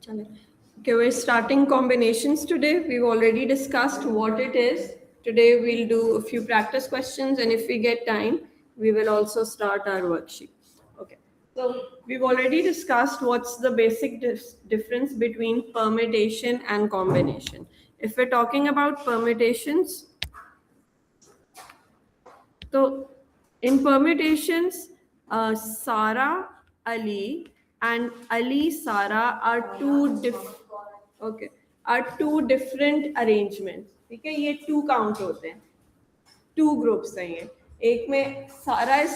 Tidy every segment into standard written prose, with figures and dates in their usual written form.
Okay, we're starting combinations today. We've already discussed what it is. Today we'll do a few practice questions, and if we get time, we will also start our worksheet. Okay, so we've already discussed what's the basic difference between permutation and combination. If we're talking about permutations, so in permutations, Sara, Ali, and Ali, Sara are two different arrangements. ठीक है, ये two count होते हैं, two groups हैं ये. एक में Sara is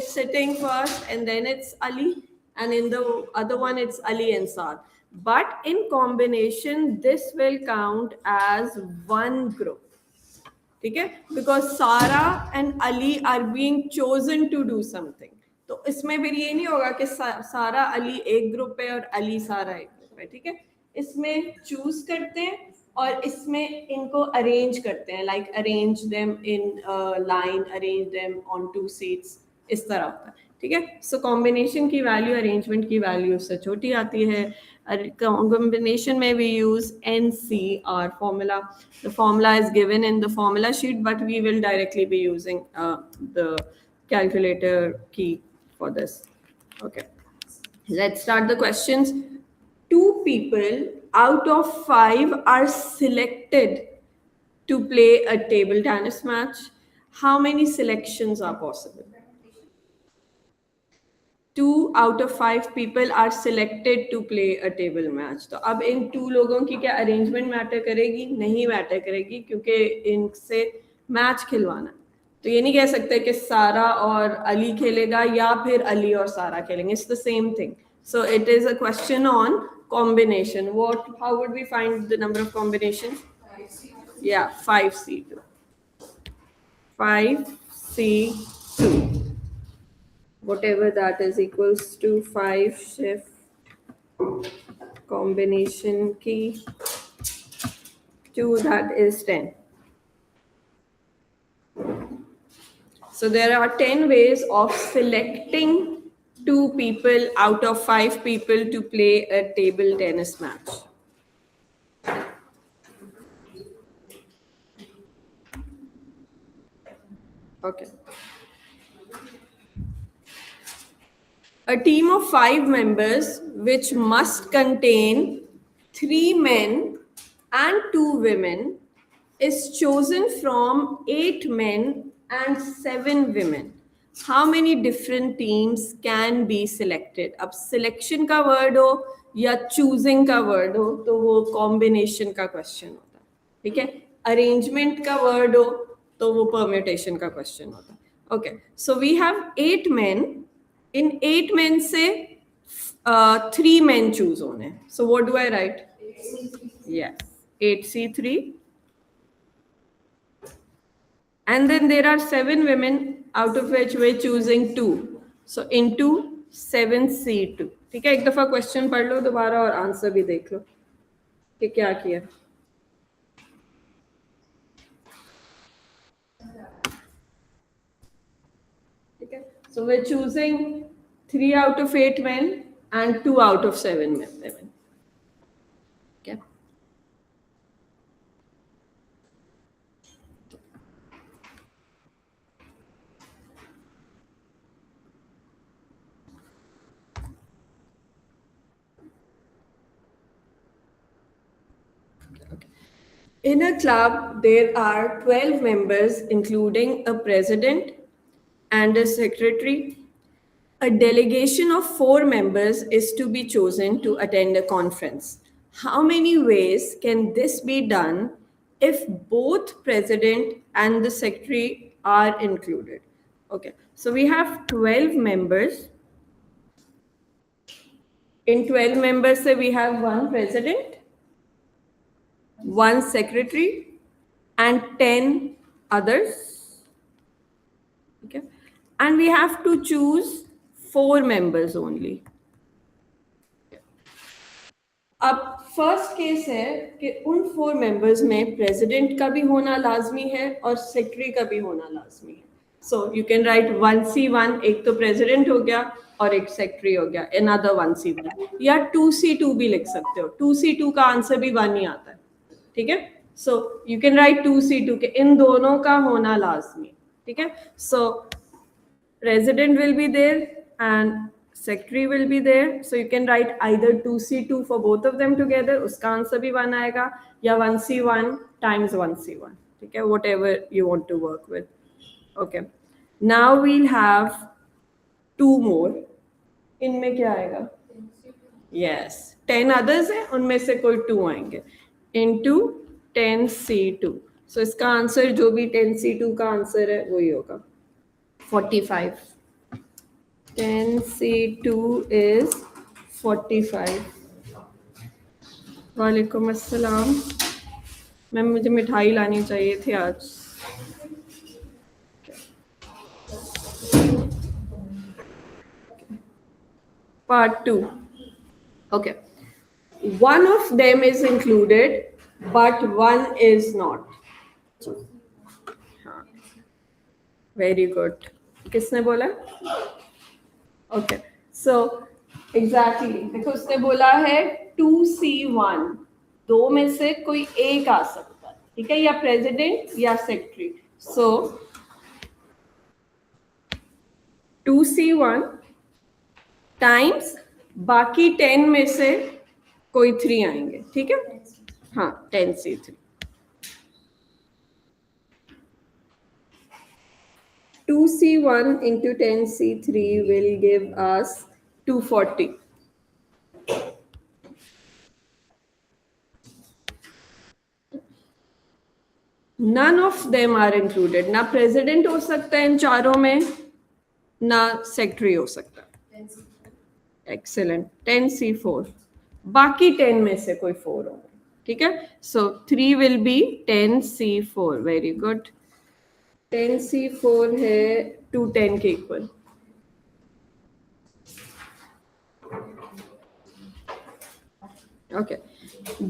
sitting first, and then it's Ali, and in the other one it's Ali and Sara. But in combination, this will count as one group. ठीक है, because Sara and Ali are being chosen to do something. तो इसमें फिर ये नहीं होगा कि सारा अली एक ग्रुप है और अली सारा एक ग्रुप है. ठीक है, इसमें चूज करते हैं और इसमें इनको अरेंज करते हैं, like arrange them in line, arrange them on two seats, इस तरह होता है. ठीक है, सो कॉम्बिनेशन की वैल्यू अरेंजमेंट की वैल्यू से छोटी आती है. Combination may we use NCR formula. The formula is given in the formula sheet, but we will directly be using the calculator key for this. Okay, let's start the questions. 2 people out of 5 are selected to play a table tennis match. How many selections are possible? 2 out of 5 people are selected to play a table match. तो अब इन 2 लोगों की क्या arrangement matter करेगी? नहीं matter करेगी, क्योंकि इनसे मैच खिलवाना. तो ये नहीं कह सकते कि सारा और अली खेलेगा या फिर अली और सारा खेलेंगे. It's the same thing. So it is a question on combination. How would we find the number of combinations? 5C2. Yeah, 5C2. 5C2. Whatever that is equals to 5 shift combination key 2, that is 10. So there are 10 ways of selecting 2 people out of 5 people to play a table tennis match. Okay. A team of 5 members, which must contain 3 men and 2 women, is chosen from 8 men and 7 women. How many different teams can be selected? अब selection का word हो या choosing का word हो तो वो combination का question होता है. ठीक है, arrangement का word हो तो वो permutation का question होता है. Okay, so we have 8 men. In 8 men से 3 men choose होने. So what do I write? 8C3. Yes, 8C3. And then there are 7 women, out of which we're choosing 2. So into 7C2. ठीक है, एक दफा question पढ़ लो दोबारा और answer भी देख लो कि क्या किया. ठीक है, so we're choosing 3 out of 8 men and 2 out of 7 women. Okay. In a club, there are 12 members, including a president and a secretary. A delegation of 4 members is to be chosen to attend a conference. How many ways can this be done if both president and the secretary are included? Okay, so we have 12 members. In 12 members, we have 1 president, 1 secretary, and 10 others. Okay, and we have to choose 4 members only. अब first case है कि उन 4 members में president का भी होना लाजमी है और सेक्रेटरी का भी होना लाजमी है. So you can write 1C1, एक तो प्रेसिडेंट हो गया और एक सेक्रेटरी हो गया, another 1C1, या 2C2 भी लिख सकते हो, 2C2 का आंसर भी 1 ही आता है, ठीक है। So you can write 2C2 के इन दोनों का होना लाजमी, ठीक है। सो president will be there and secretary will be there, so you can write either 2C2 for both of them together, उसका आंसर भी 1 आएगा, या 1C1 times 1C1, ठीक है, whatever you want to work with. Okay, now we'll have 2 more. इनमें क्या आएगा? Yes, 10 others है, उनमें से कोई 2 आएंगे into 10C2. So इसका आंसर जो भी 10C2 का आंसर है वही होगा 45. 10C2 is 45. वालेकुम अस्सलाम मैम, मुझे मिठाई लानी चाहिए थी आज. Part 2. Okay. One of them is included, but one is not. Very good. किसने बोला? Okay. So exactly. देखो उसने बोला है 2C1, दो में से कोई एक आ सकता है, ठीक है, या प्रेसिडेंट या सेक्रेटरी. So 2C1 टाइम्स बाकी 10 में से कोई 3 आएंगे, ठीक है. हाँ, 10C3. 2C1 into 10C3 will give us 240. None of them are included. ना प्रेसिडेंट हो सकता है इन चारों में, ना सेक्रेटरी हो सकता है. एक्सेलेंट. 10C4. बाकी 10 में से कोई 4 होंगे, ठीक है. सो 3 will be 10C4. Very good. 10C4 है 210 के equal. Okay.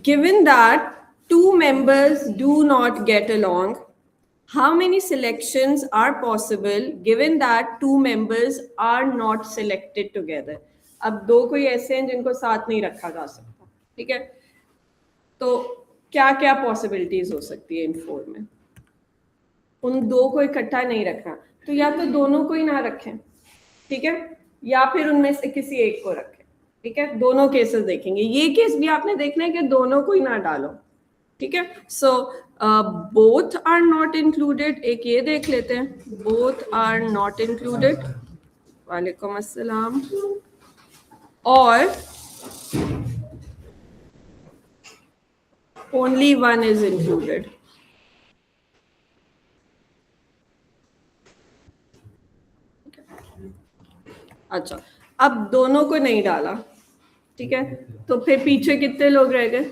Given that 2 members do not get along, how many selections are possible given that 2 members are not selected together? अब 2 कोई ऐसे हैं जिनको साथ नहीं रखा जा सकता, ठीक है. तो क्या क्या पॉसिबिलिटीज हो सकती है इन 4 में? उन 2 को इकट्ठा नहीं रखना, तो या तो दोनों को ही ना रखें, ठीक है, या फिर उनमें से किसी एक को रखें, ठीक है. दोनों केसेस देखेंगे. ये केस भी आपने देखना है कि दोनों को ही ना डालो, ठीक है. So both are not included. एक ये देख लेते हैं, बोथ आर नॉट इंक्लूडेड. वालेकुम अस्सलाम. और ओनली 1 इज इंक्लूडेड. अच्छा, अब दोनों को नहीं डाला, ठीक है, तो फिर पीछे कितने लोग रह गए?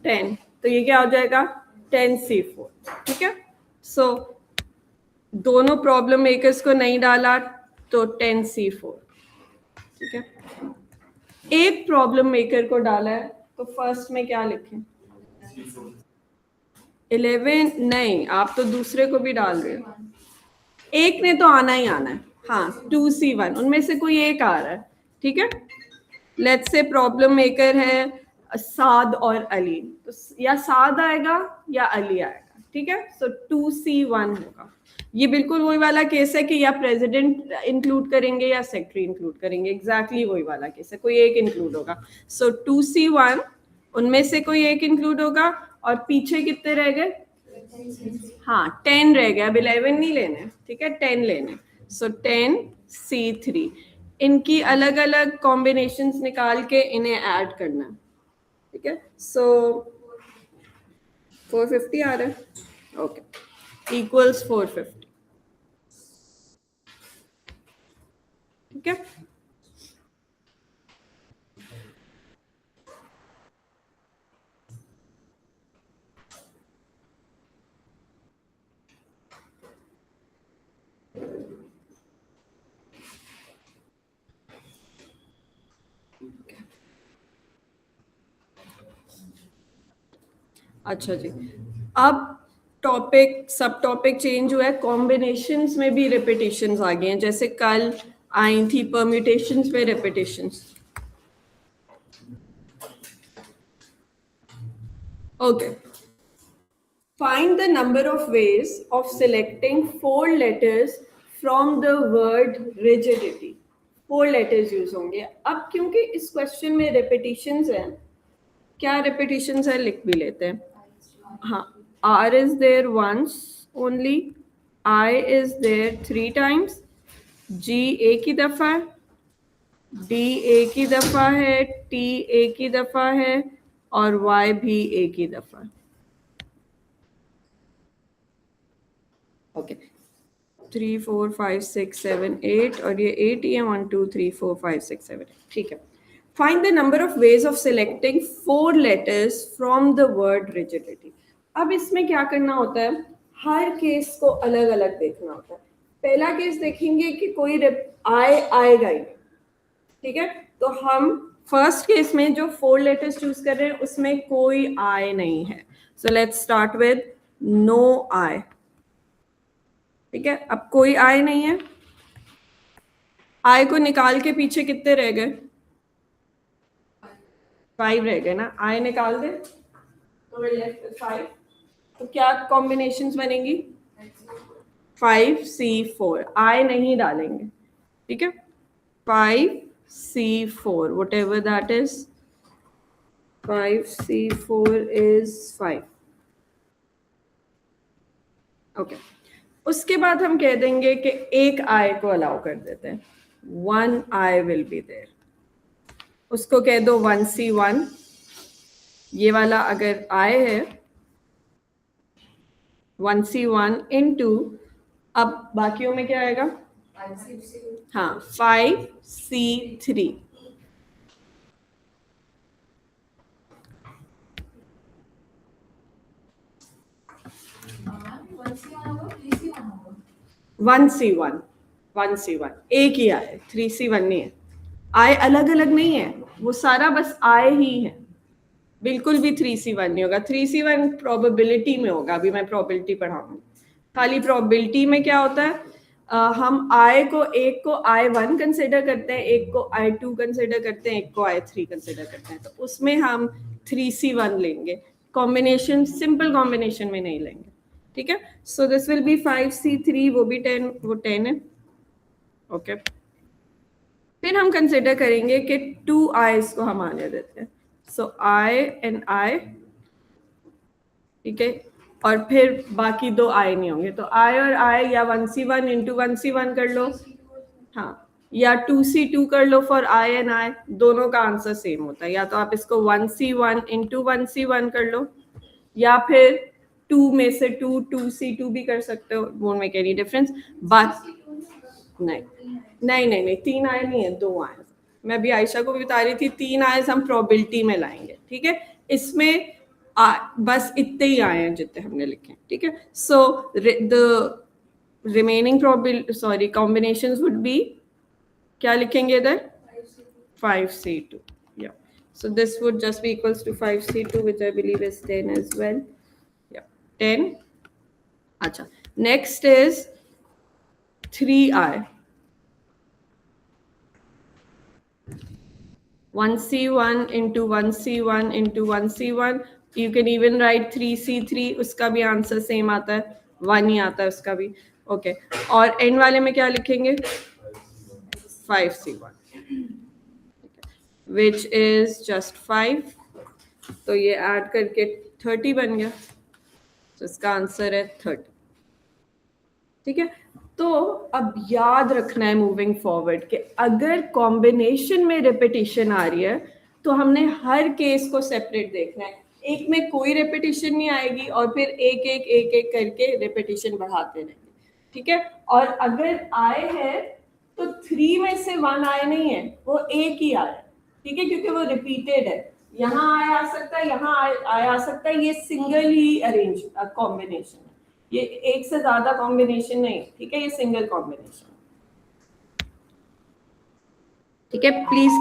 10. तो ये क्या हो जाएगा? 10C4, ठीक है. सो दोनों प्रॉब्लम मेकर्स को नहीं डाला तो 10C4, ठीक है. एक प्रॉब्लम मेकर को डाला है तो फर्स्ट में क्या लिखें? 11 नहीं, आप तो दूसरे को भी डाल रहे हो. एक ने तो आना ही आना है. हाँ, 2C1 उनमें से कोई एक आ रहा है, ठीक है. लेट्स से प्रॉब्लम मेकर है साद और अली, तो या साद आएगा या अली आएगा, ठीक है. सो 2C1 होगा. ये बिल्कुल वही वाला केस है कि या प्रेसिडेंट इंक्लूड करेंगे या सेक्रेटरी इंक्लूड करेंगे. एग्जैक्टली वही वाला केस है, कोई एक इंक्लूड होगा. सो 2C1 उनमें से कोई एक इंक्लूड होगा. और पीछे कितने रह गए? हाँ, 10 रह गया. अब 11 नहीं लेने, ठीक है, 10 लेने. सो 10C3. इनकी अलग अलग कॉम्बिनेशंस निकाल के इन्हें ऐड करना, ठीक है. सो 450 आ रहा है. ओके, इक्वल्स 450, ठीक है. अच्छा जी, अब टॉपिक सब टॉपिक चेंज हुआ है. कॉम्बिनेशंस में भी रिपीटिशंस आ गए हैं. जैसे कल आई थी परम्यूटेशंस में repetitions. Okay. Find the number of ways of selecting 4 letters from the word rigidity. 4 letters use होंगे. अब क्योंकि इस क्वेश्चन में repetitions हैं, क्या repetitions है लिख भी लेते हैं. हाँ, R is there once only, I is there 3 times, G एक ही दफा है, D एक ही दफा है, T एक ही दफा है और Y भी एक ही दफा है. ओके, 3 4 5 6 7 8 और ये 8 ही है. 1 2 3 4 5 6 7 8. ठीक है. Find the number of ways of selecting 4 letters from the word rigidity. अब इसमें क्या करना होता है, हर केस को अलग अलग देखना होता है. पहला केस देखेंगे कि कोई आएगा ही. ठीक है, तो हम फर्स्ट केस में जो 4 लेटर्स चूज कर रहे हैं उसमें कोई आई नहीं है. So let's start with no I. ठीक है, अब कोई आई नहीं है. आई को निकाल के पीछे कितने रह गए, 5 रह गए ना. आई निकाल दे तो वी लेफ्ट विद 5. तो क्या कॉम्बिनेशंस बनेंगी, 5C4. आई नहीं डालेंगे. ठीक है, 5C4 whatever that is. 5C4 is 5. Okay, उसके बाद हम कह देंगे कि एक आई को अलाउ कर देते हैं. 1 आई विल बी देयर. उसको कह दो 1C1. ये वाला अगर आई है 1C1 इनटू, अब बाकियों में क्या आएगा, हाँ 5C3. वन सी वन एक ही आए, 3C1 नहीं है. आए अलग अलग नहीं है, वो सारा बस आए ही है. बिल्कुल भी 3C1 नहीं होगा. 3C1 प्रोबेबिलिटी में होगा. अभी मैं प्रोबेबिलिटी पढ़ाऊंगी. खाली प्रोबेबिलिटी में क्या होता है, हम आई को, एक को I1 कंसिडर करते हैं, एक को I2 कंसिडर करते हैं, एक को I3 कंसिडर करते हैं. तो उसमें हम 3C1 लेंगे. कॉम्बिनेशन, सिंपल कॉम्बिनेशन में नहीं लेंगे. ठीक है, so this will be 5C3. वो भी 10, वो 10 है. ओके, फिर हम कंसिडर करेंगे कि 2 आईज को हम आने देते हैं. सो I एंड I. ठीक है, और फिर बाकी 2 आई नहीं होंगे. तो आई और आई या 1C1 इंटू 1C1 कर लो, हाँ, या 2C2 कर लो फॉर आई एंड आई. दोनों का आंसर सेम होता है. या तो आप इसको 1C1 इंटू 1C1 कर लो, या फिर 2 में से 2 2C2 भी कर सकते हो. Won't make any difference. बात नहीं नहीं नहीं नहीं, 3 आए नहीं है, 2 आए. मैं भी आयशा को भी बता रही थी 3 आए हम प्रोबेबिलिटी में लाएंगे. ठीक है, इसमें बस इतने ही आए हैं जितने हमने लिखे. ठीक है, so the remaining combinations would be, क्या लिखेंगे इधर, 5C2. Yeah so this would just be equals to 5C2 which I believe is 10 as well. Yeah 10. अच्छा, next is 3I. 1C1 into 1C1 into 1C1. You can even write 3C3. उसका भी answer same आता है, 1 ही आता है उसका भी. Okay, और एंड वाले में क्या लिखेंगे, 5C1 which is just 5. तो ये ऐड करके 30 बन गया. तो इसका आंसर है 30. ठीक है, तो अब याद रखना है मूविंग फॉरवर्ड कि अगर कॉम्बिनेशन में रिपीटिशन आ रही है तो हमने हर केस को सेपरेट देखना है. एक में कोई रिपीटिशन नहीं आएगी और फिर एक एक करके रिपीटिशन बढ़ाते रहेंगे. ठीक है, और अगर आए है तो 3 में से 1 आए नहीं है, वो एक ही आया. ठीक है, क्योंकि वो रिपीटेड है. यहाँ आया आ सकता है, यहाँ आया आ सकता है. ये सिंगल ही अरेंज कॉम्बिनेशन है, ये एक से ज्यादा कॉम्बिनेशन नहीं. ठीक है, ये सिंगल कॉम्बिनेशन. ठीक है, please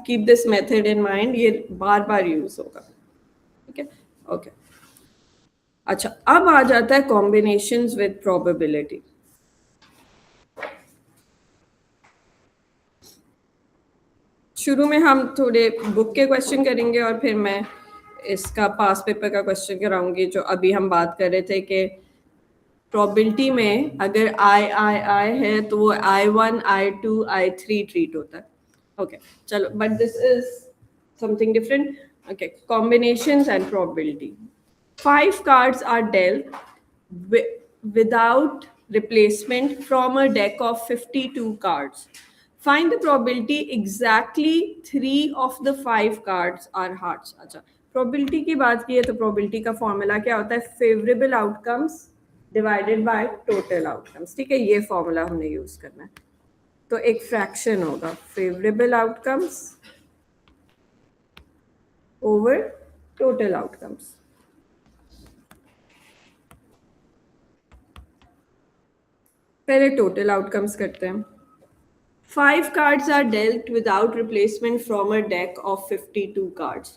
keep this method in mind. ये बार बार यूज होगा. ठीक है, ओके. अच्छा, अब आ जाता है कॉम्बिनेशंस विद प्रोबेबिलिटी. शुरू में हम थोड़े बुक के क्वेश्चन करेंगे और फिर मैं इसका पास पेपर का क्वेश्चन कराऊंगी, जो अभी हम बात कर रहे थे कि प्रोबेबिलिटी में अगर आई है तो वो I1 I2 I3 ट्रीट होता है. ओके चलो, but this is something different. Okay, combinations and probability. 5 cards are dealt without replacement from a deck of 52 cards. Find the probability exactly 3 of the 5 cards are hearts. अच्छा, probability की बात की है तो probability का formula क्या होता है? Favorable outcomes divided by total outcomes. ठीक है, ये फॉर्मूला हमने यूज करना है. तो एक फ्रैक्शन होगा favorable outcomes over total outcomes. पहले टोटल आउटकम्स करते हैं. 5 cards are dealt without replacement from a deck of 52 cards.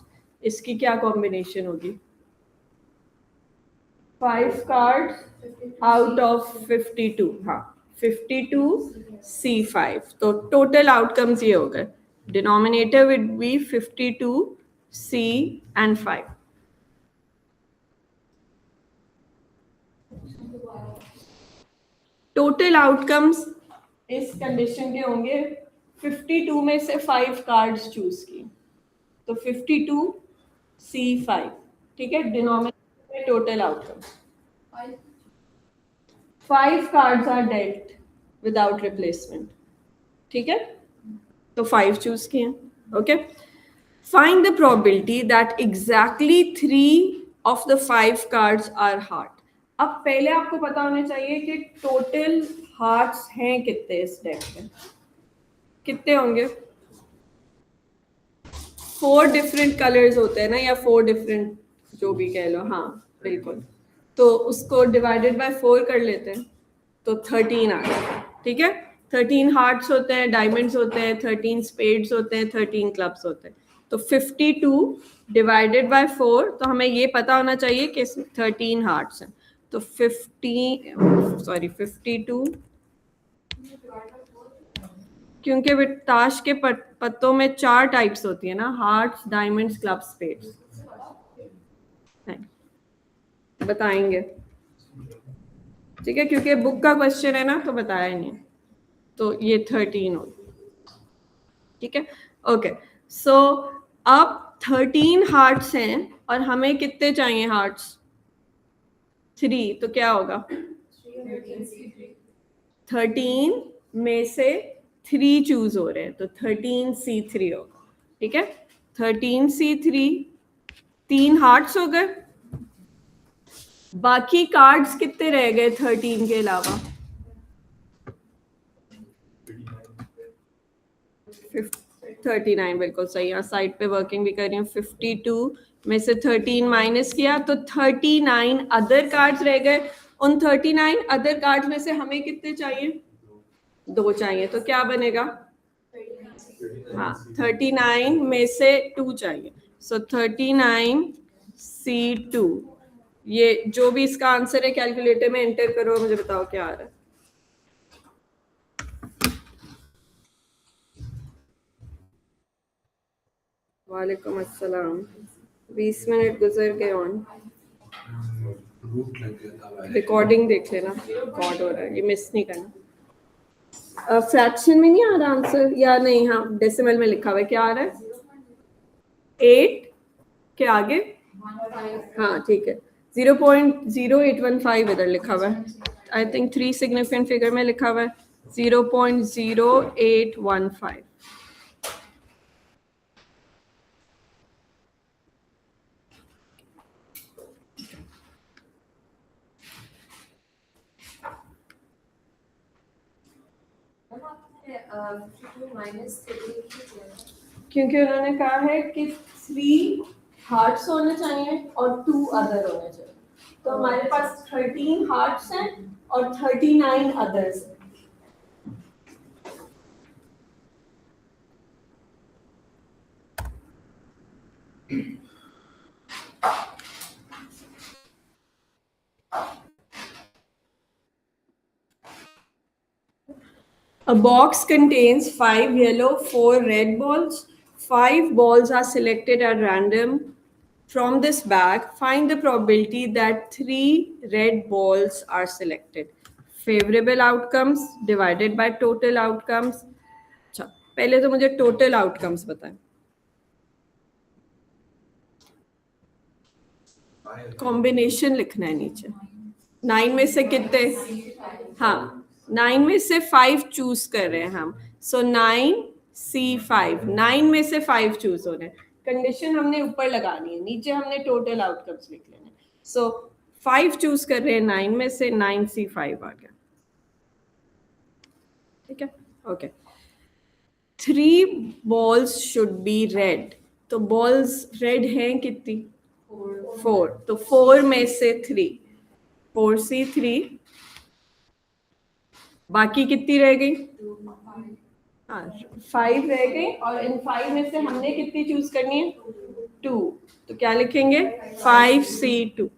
इसकी क्या कॉम्बिनेशन होगी? 5 cards out of 52. हाँ, 52 C5. तो टोटल आउटकम्स ये हो गए. Denominator would be 52 C and 5. Total outcomes इस कंडीशन के होंगे 52 में से 5 कार्ड्स चूज की, तो 52 C5. ठीक है, डिनोमिनेटर में total outcomes. 5 cards are dealt without replacement. ठीक है, तो 5 चूज किए. Okay, find the probability that exactly 3 of the 5 cards are heart. अब पहले आपको पता होना चाहिए कि टोटल हार्ट्स हैं कितने इस डेक में. कितने होंगे? 4 डिफरेंट कलर्स होते हैं ना, या 4 डिफरेंट जो भी कह लो. हाँ बिल्कुल, तो उसको डिवाइडेड बाय 4 कर लेते हैं तो 13 आ गया. ठीक है, 13 हार्ट्स होते हैं, डायमंड्स होते हैं, 13 स्पेड्स होते हैं, 13 क्लब्स होते हैं. तो 52 डिवाइडेड बाय 4, तो हमें ये पता होना चाहिए कि 13 हार्ट्स हैं. तो 52, क्योंकि ताश के पत्तों में 4 टाइप्स होती है ना, हार्ट्स, डायमंड्स, क्लब, स्पेड्स. बताएंगे. ठीक है, क्योंकि बुक का क्वेश्चन है ना, तो बताया नहीं. तो ये 13 होगी. ठीक है, ओके. सो अब 13 हार्ट्स हैं और हमें कितने चाहिए हार्ट्स? 3. तो क्या होगा? 13 में से 3 चूज हो रहे हैं, तो 13C3 होगा. ठीक है, 13C3. 3 हार्ट्स हो गए. बाकी कार्ड्स कितने रह गए 13 के अलावा? 39. बिल्कुल सही. यहाँ साइड पे वर्किंग भी कर रही हूँ. 52 में से 13 माइनस किया तो 39 अदर कार्ड्स रह गए. उन 39 अदर कार्ड्स में से हमें कितने चाहिए? 2 चाहिए. तो क्या बनेगा? हाँ, 39 में से 2 चाहिए. सो 39C2. ये जो भी इसका आंसर है कैलकुलेटर में एंटर करो, मुझे बताओ क्या आ रहा है. वालेकुम अस्सलाम. 20 मिनट गुजर गए. ऑन रिकॉर्डिंग देख लेना, रिकॉर्ड हो रहा है, ये मिस नहीं करना. फ्रैक्शन में नहीं आ रहा आंसर, या नहीं? हाँ, डेसिमल में लिखा हुआ है. क्या आ रहा है? 8 के आगे. हाँ ठीक है, 0.0815 इधर लिखा हुआ है. आई थिंक 3 सिग्निफिकेंट फिगर में लिखा हुआ है 0.0815. क्योंकि उन्होंने कहा है कि 3 हार्ट्स होने चाहिए और 2 अदर होने चाहिए. तो हमारे पास 13 हार्ट्स हैं और 39 अदर्स हैं. A box contains 5 yellow, 4 red balls, 5 balls are selected at random from this bag. Find the probability that 3 red balls are selected. Favorable outcomes divided by total outcomes. अच्छा, पहले तो मुझे total outcomes बताएं. Combination लिखना है नीचे. 9 में से कितने? हाँ, 9 में से 5 चूज कर रहे हैं हम. सो 9C5, 9 में से 5 चूज हो रहे हैं. कंडीशन हमने ऊपर लगानी है, नीचे हमने टोटल आउटकम्स लिख लेने. सो 5 चूज कर रहे हैं 9 में से, 9C5 आ गया. ठीक है, okay. 3 balls should be red. तो बॉल्स रेड हैं कितनी? 4. तो 4 में से 3, 4C3. बाकी कितनी रह गई? हाँ, 5 रह गई. और इन 5 में से हमने कितनी चूज करनी है? 2. तो क्या लिखेंगे? 5C2.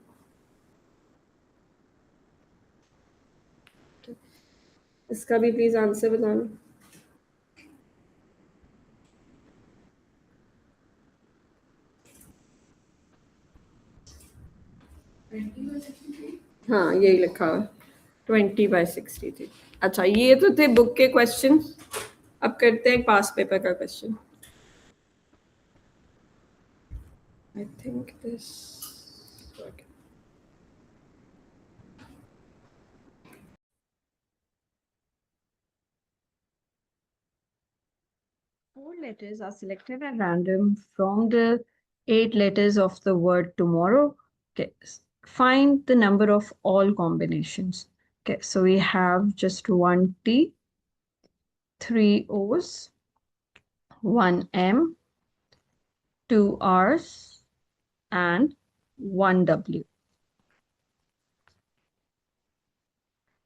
इसका भी प्लीज आंसर बताना. हाँ, यही लिखा हुआ 20/63. अच्छा, ये तो थे बुक के क्वेश्चन. अब करते हैं पास पेपर का question. I think this. Four letters are selected at random from the 8 letters of the word tomorrow. Okay. Find the number of all combinations. Okay, so we have just 1 T, 3 O's, 1 M, 2 R's, and 1 W.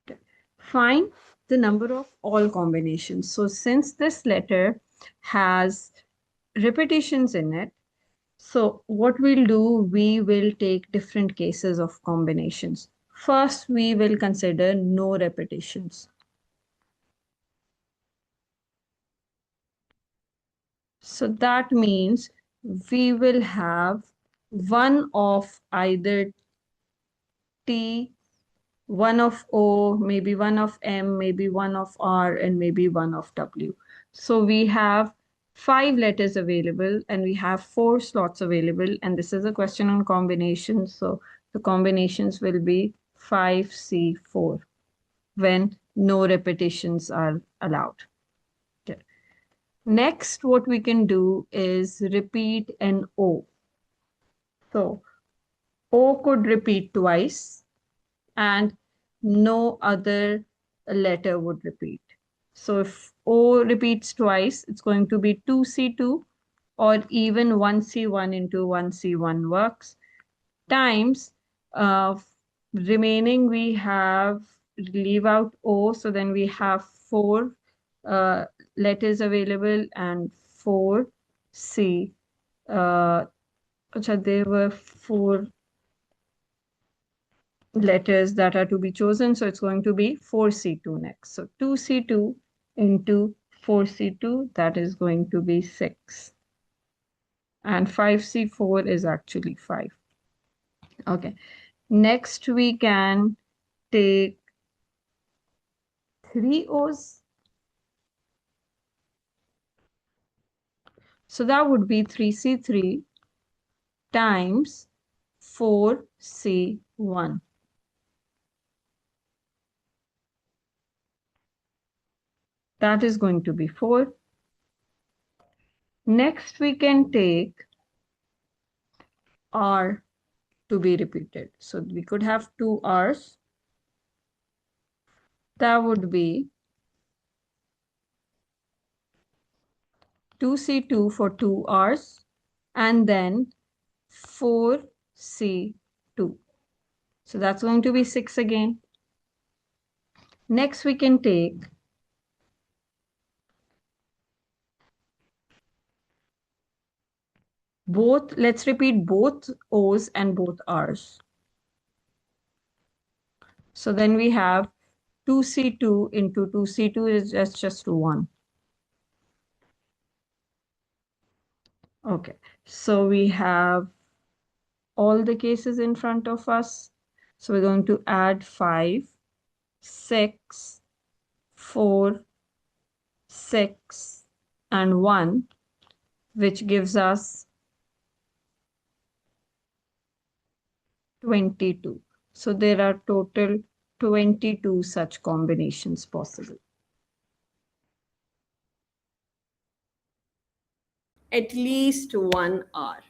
Okay. Find the number of all combinations. So since this letter has repetitions in it, so what we'll do, we will take different cases of combinations. First, we will consider no repetitions. So that means we will have one of either T, one of O, maybe one of M, maybe one of R, and maybe one of W. So we have 5 letters available and we have 4 slots available. And this is a question on combinations. So the combinations will be 5C4 when no repetitions are allowed. Okay. Next, what we can do is repeat an O. So O could repeat twice and no other letter would repeat. So if O repeats twice, it's going to be 2C2, or even 1C1 into 1C1 works, times remaining we have, leave out O, so then we have 4 letters available and 4C. There were 4 letters that are to be chosen. So it's going to be 4C2 next. So 2C2 into 4C2, that is going to be 6. And 5C4 is actually 5. Okay. Next, we can take 3 O's. So that would be 3C3 times 4C1. That is going to be 4. Next, we can take R to be repeated. So we could have 2 R's. That would be 2C2 for 2 R's and then 4C2. So that's going to be 6 again. Next, we can take both, let's repeat both O's and both R's. So then we have 2C2 into 2C2 is just 1. Okay, so we have all the cases in front of us. So we're going to add 5, 6, 4, 6, and 1, which gives us 22. So there are total 22 such combinations possible. At least 1 hour.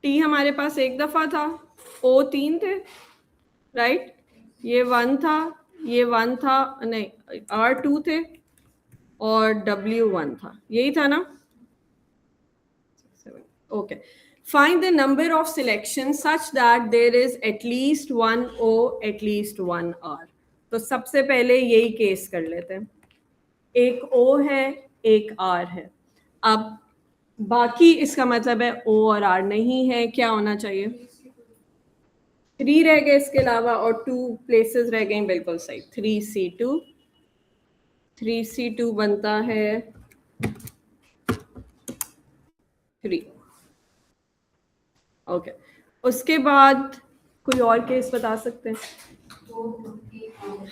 T हमारे पास एक दफा था, ओ 3 थे, right? ये 1 था, ये 1 था, नहीं R2 थे और W1 था, यही था ना? Okay, find the number of selections such that there is at least 1 O, at least 1 R. तो सबसे पहले यही केस कर लेते हैं, एक O है, एक R है. अब बाकी इसका मतलब है O और R नहीं है, क्या होना चाहिए? 3 रह गए इसके अलावा और 2 प्लेसेस रह गए, बिल्कुल सही. 3C2, 3C2 बनता है 3. ओके, उसके बाद कोई और केस बता सकते हैं?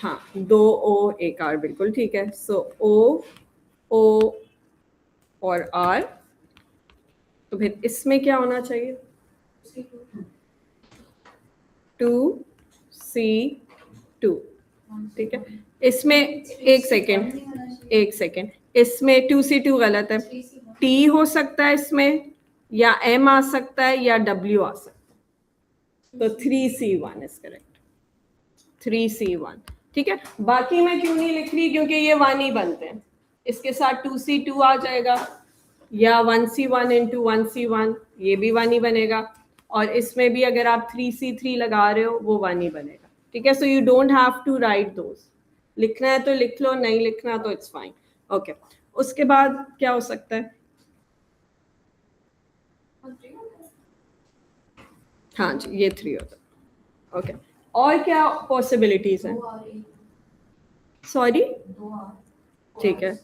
हाँ, 2 O 1 R, बिल्कुल ठीक है. सो O, O और R, तो फिर इसमें क्या होना चाहिए? 2C2, ठीक है. इसमें एक सेकेंड, इसमें 2C2 गलत है. T हो सकता है इसमें, या M आ सकता है, या W आ सकता है. तो 3C1 इज करेक्ट. 3C1, ठीक है. बाकी मैं क्यों नहीं लिख रही? क्योंकि ये 1 ही बनते हैं. इसके साथ 2C2 आ जाएगा, या 1C1 इंटू 1C1, ये भी 1 ही बनेगा. और इसमें भी अगर आप 3C3 लगा रहे हो, वो 1 ही बनेगा, ठीक है. So you don't have to write those. लिखना है तो लिख लो, नहीं लिखना तो इट्स फाइन. ओके, उसके बाद क्या हो सकता है? हाँ जी, ये 3 होता है. ओके, और क्या पॉसिबिलिटीज हैं? सॉरी, ठीक है,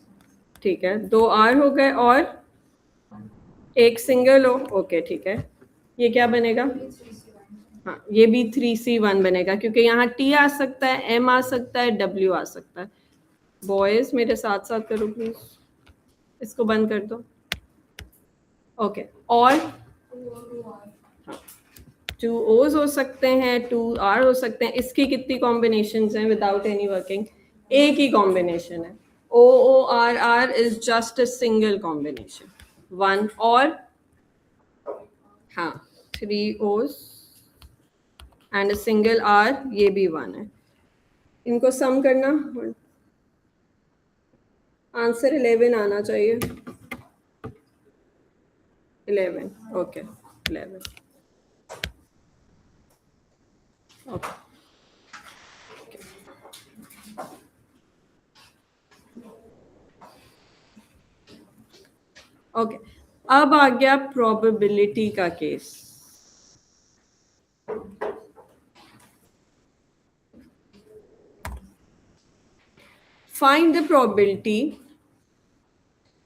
ठीक है, 2 R हो गए और एक सिंगल हो. ओके, ठीक है. ये क्या बनेगा? हाँ, ये भी 3C1 बनेगा, क्योंकि यहाँ T आ सकता है, M आ सकता है, W आ सकता है. बॉयज मेरे साथ साथ करो प्लीज, इसको बंद कर दो. ओके, और हाँ, 2 O's हो सकते हैं, 2 R हो सकते हैं. इसकी कितनी कॉम्बिनेशंस हैं विदाउट एनी वर्किंग? एक ही कॉम्बिनेशन है. O O R R is just a single combination. 1 और हाँ, 3 O's and a single R, ये भी 1 है. इनको सम करना, आंसर 11 आना चाहिए. 11, ओके, 11. Okay, okay. अब आ गया प्रोबेबिलिटी का case. Find the probability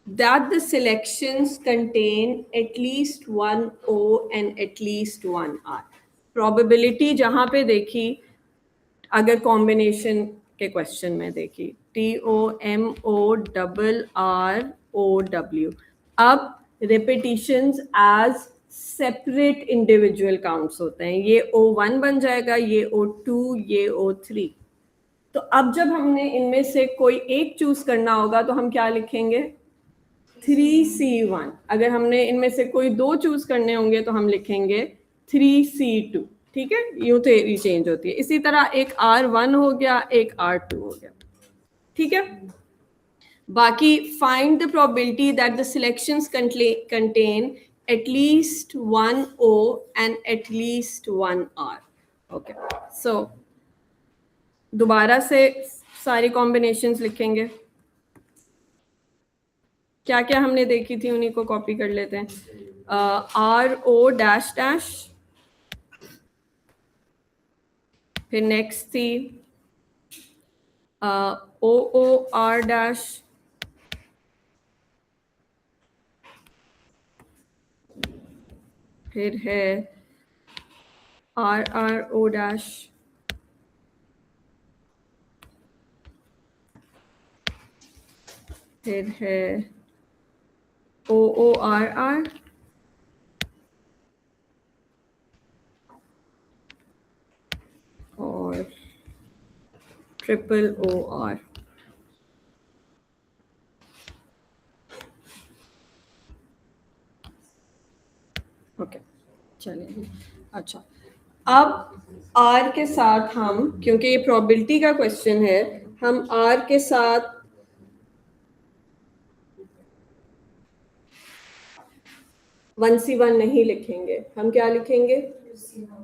that the selections contain at least 1 O and at least 1 R. Probability जहाँ पे देखी, अगर कॉम्बिनेशन के क्वेश्चन में देखी, TOMORROW. अब repetitions as separate individual counts होते हैं. ये O1 बन जाएगा, ये O2, ये O3. तो अब जब हमने इनमें से कोई एक चूज करना होगा तो हम क्या लिखेंगे? 3C1. अगर हमने इनमें से कोई 2 चूज करने होंगे तो हम लिखेंगे 3C2. ठीक है, यूं थ्योरी चेंज होती है. इसी तरह एक R1 हो गया, एक R2 हो गया. ठीक है, बाकी find the probability that the selections contain at least 1 O and at least 1 R. Okay, so दोबारा से सारी कॉम्बिनेशंस लिखेंगे. क्या क्या हमने देखी थी उन्हीं को कॉपी कर लेते हैं. R O डैश डैश, फिर नेक्स्ट थी ओ ओ आर डैश, फिर है आर आर ओ डैश, फिर है ओ ओ आर आर, और ट्रिपल ओ आर। ओके चलिए, अच्छा अब आर के साथ हम, क्योंकि ये प्रोबेबिलिटी का क्वेश्चन है, हम आर के साथ वन सी वन नहीं लिखेंगे, हम क्या लिखेंगे,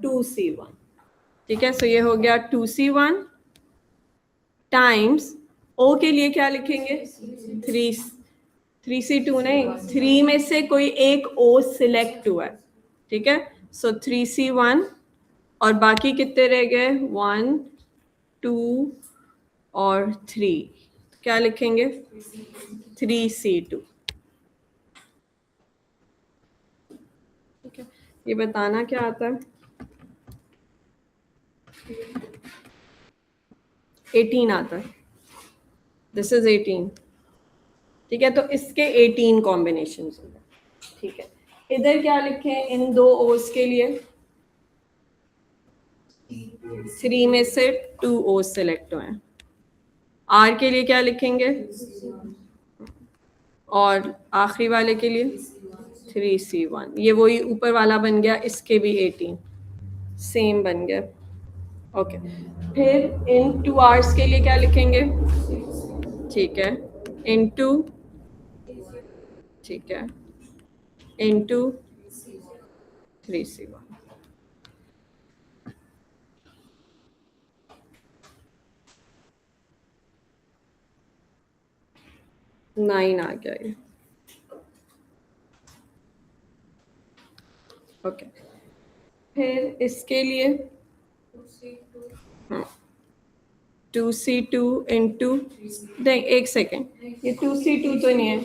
टू सी वन। ठीक है, सो ये हो गया टू सी वन टाइम्स ओ के लिए क्या लिखेंगे, थ्री, थ्री सी टू नहीं, थ्री में से कोई एक ओ सिलेक्ट हुआ है। ठीक है, सो थ्री सी वन, और बाकी कितने रह गए, वन टू और थ्री, क्या लिखेंगे, थ्री सी टू। ठीक है, ये बताना क्या आता है, 18 आता है, दिस इज 18। ठीक है, तो इसके 18 कॉम्बिनेशन होंगे। ठीक है, इधर क्या लिखें इन दो ओस के लिए, थ्री में से टू ओस सेलेक्ट हुए हैं। आर के लिए क्या लिखेंगे, और आखिरी वाले के लिए थ्री सी वन, ये वही ऊपर वाला बन गया, इसके भी 18 सेम बन गया। ओके, फिर इन टू आवर्स के लिए क्या लिखेंगे, ठीक है, इनटू, ठीक है, into three C one. Nine आ गया ये। ओके, फिर इसके लिए टू सी टू इंटू, नहीं एक सेकेंड, ये टू सी टू तो नहीं है,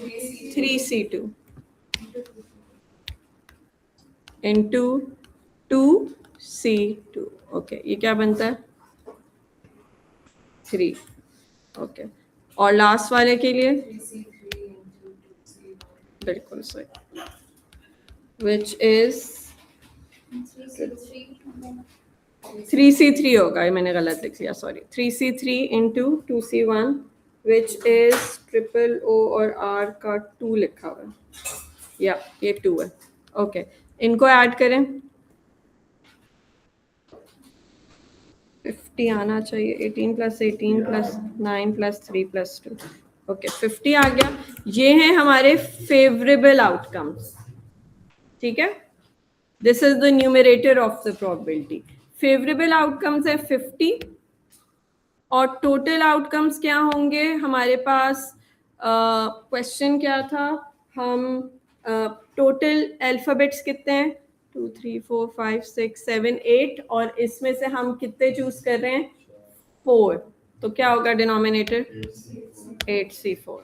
three C two into two C two. Okay, ये क्या बनता है, थ्री। ओके, और लास्ट वाले के लिए बिल्कुल सही, which is three C three होगा, ये मैंने गलत लिख लिया, sorry, three C three into two C one, which is triple O और आर का टू लिखा हुआ है, या ये टू है। ओके, इनको ऐड करें, 50 आना चाहिए, 18 plus 18 plus 9 plus 3 plus 2। Okay, 50 आ गया। ये हैं हमारे फेवरेबल आउटकम्स। ठीक है, this is the numerator of the probability. Favourable outcomes है 50, और टोटल आउटकम्स क्या होंगे हमारे पास, क्वेश्चन क्या था, हम टोटल अल्फाबेट्स कितने हैं, 2 3 4 5 6 7 8, और इसमें से हम कितने चूज कर रहे हैं, 4, तो क्या होगा डिनोमिनेटर, 8C4।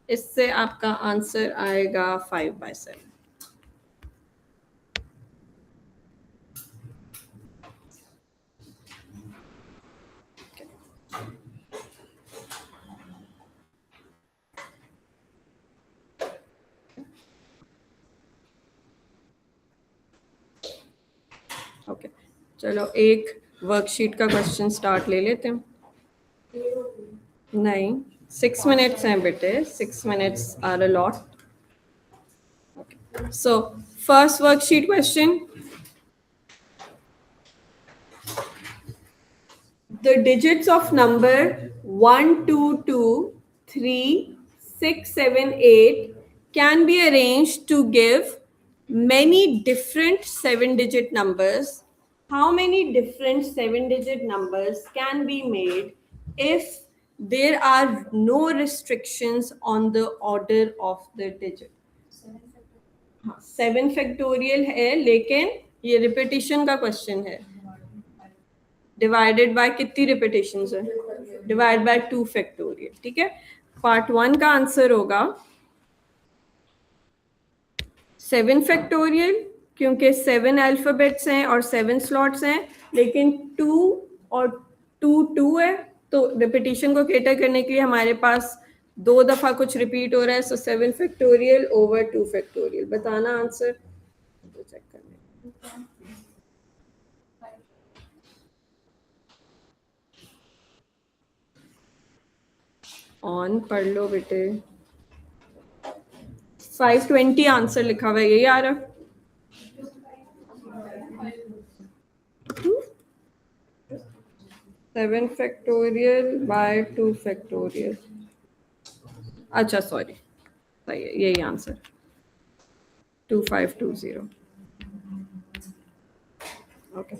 इससे आपका आंसर आएगा 5/7। ओके, चलो एक वर्कशीट का क्वेश्चन स्टार्ट ले लेते हैं। नहीं, 6 मिनट्स हैं बेटे, 6 minutes are a lot. So first worksheet question, the digits of number 1 2 2 3 6 7 8 can be arranged to give many different 7-digit numbers. How many different 7-digit numbers can be made if there are no restrictions on the order of the digit? हाँ, 7 factorial है, लेकिन ये repetition का question है। Divided by कितनी repetitions है, divide by 2 factorial. ठीक है, पार्ट 1 का आंसर होगा 7 फैक्टोरियल, क्योंकि 7 अल्फाबेट्स हैं और 7 स्लॉट्स हैं, लेकिन 2 और 2 है, तो रिपीटिशन को कैटर करने के लिए हमारे पास 2 दफा कुछ रिपीट हो रहा है, सो 7 फैक्टोरियल ओवर 2 फैक्टोरियल। बताना आंसर, तो चेक करने ऑन पढ़ लो बेटे। 520 आंसर लिखा हुआ है, यही आ रहा। 7 फैक्टोरियल बाय 2 फैक्टोरियल। अच्छा सॉरी, सही है, यही आंसर 2520। ओके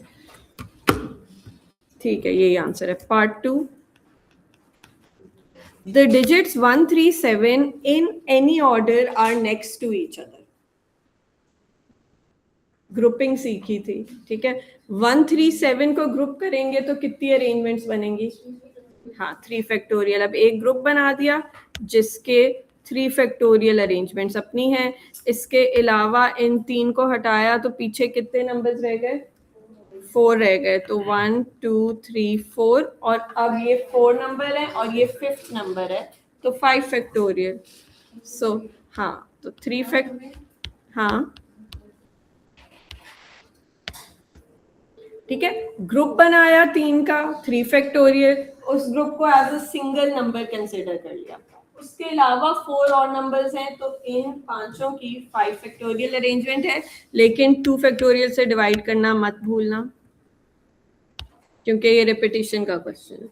ठीक है, यही आंसर है। Part 2, the digits 137 in any order are next to each other. Grouping सीखी थी, ठीक है। 137 को ग्रुप करेंगे तो कितनी अरेंजमेंट्स बनेंगी? हाँ, 3 फैक्टोरियल। अब एक ग्रुप बना दिया जिसके 3 फैक्टोरियल अरेंजमेंट्स अपनी हैं। इसके अलावा इन 3 को हटाया तो पीछे कितने नंबर्स रह गए? 4 रह गए। तो 1 2 3 4, और अब ये 4 नंबर है और ये 5th नंबर है, तो 5 फैक्टोरियल। सो हाँ, तो 3 हाँ ठीक है, ग्रुप बनाया 3 का, 3 फैक्टोरियल, उस ग्रुप को as a single number consider कर लिया। उसके अलावा 4 और नंबर्स हैं, तो इन पांचों की 5 फैक्टोरियल अरेंजमेंट है, लेकिन 2 फैक्टोरियल से डिवाइड करना मत भूलना, क्योंकि ये रिपीटिशन का क्वेश्चन है।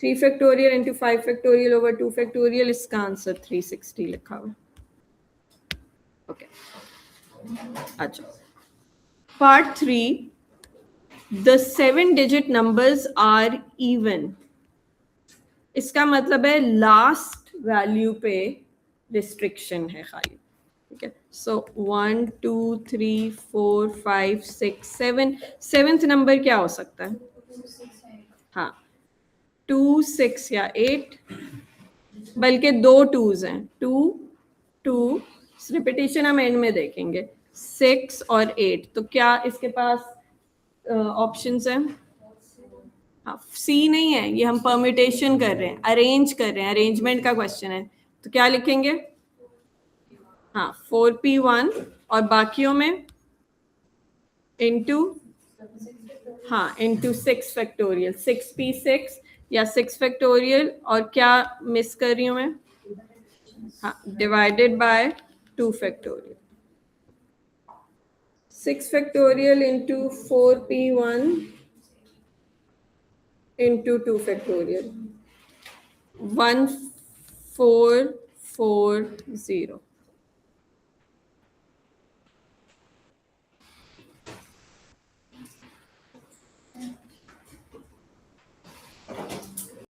3 factorial into 5 factorial over 2 factorial, इसका आंसर 360 लिखा हुआ। ओके अच्छा, part 3, the 7 digit numbers are even। इसका मतलब है लास्ट वैल्यू पे रिस्ट्रिक्शन है खाली। ठीक है, सो 1 2 3 4 5 6 7, 7th नंबर क्या हो सकता है? हाँ, 2 6 या 8, बल्कि 2 2s हैं, 2 2, रिपीटेशन हम एंड में देखेंगे, 6 और 8। तो क्या इसके पास ऑप्शंस हैं? हाँ, सी नहीं है, ये हम परमिटेशन कर रहे हैं, अरेंज कर रहे हैं, अरेंजमेंट का क्वेश्चन है। तो क्या लिखेंगे? हाँ, 4p1 और बाकियों में इंटू, हाँ इंटू 6 फैक्टोरियल, 6p6 या 6 फैक्टोरियल, और क्या मिस कर रही हूँ मैं? हाँ, divided by 2 factorial. 6 factorial into 4p1 into 2 factorial, 1440।